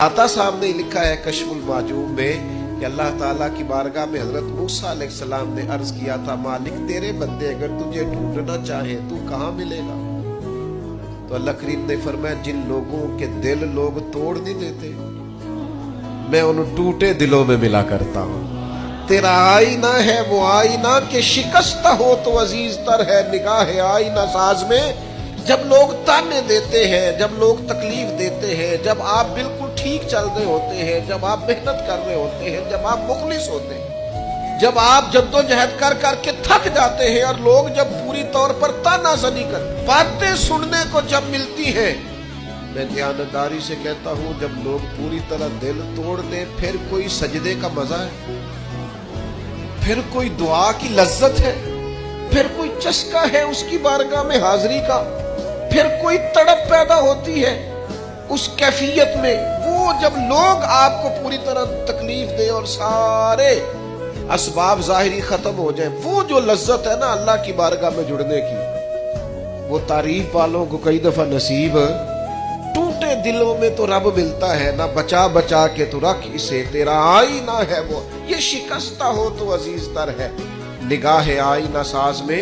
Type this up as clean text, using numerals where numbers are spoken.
आता साहब ने लिखा है कश्फुल माजूब में कि अल्लाह ताला की बारगाह में हजरत मूसा अलैहिस्सलाम ने अर्ज किया था, मालिक तेरे बंदे अगर तुझे ढूंढना चाहे तू कहाँ मिलेगा? तो अल्लाह करीम ने फरमाया, जिन लोगों के दिल लोग तोड़ नहीं देते मैं उन टूटे दिलों में मिला करता हूँ। तेरा आईना है वो आईना के शिकस्त हो तो अजीज तर है निगाह आईना साज में। जब लोग ताने देते हैं, जब लोग तकलीफ देते हैं, जब आप बिल्कुल ठीक चल रहे होते हैं, जब आप मेहनत कर रहे होते हैं, जब आप मुखलिस होते हैं, जब आप जद्दोजहद कर करके थक जाते हैं और लोग जब पूरी तौर पर तानाज़नी कर बातें सुनने को जब मिलती हैं, मैं ध्यानदारी से कहता हूं जब लोग पूरी तरह दिल तोड़ दें फिर कोई सजदे का मजा है, फिर कोई दुआ की लज्जत है, फिर कोई चस्का है उसकी बारगाह में हाजिरी का, फिर कोई तड़प पैदा होती है उस कैफियत में। वो जब लोग आपको पूरी तरह तकलीफ दे और सारे असबाब जाहिरी खत्म हो जाए, वो जो लज्जत है ना अल्लाह की बारगाह में जुड़ने की, वो तारीफ वालों को कई दफा नसीब टूटे दिलों में तो रब मिलता है ना, बचा बचा के तो रख इसे तेरा आईना है वो, ये शिकस्ता हो तो अजीज तर है निगाह आईना साज में।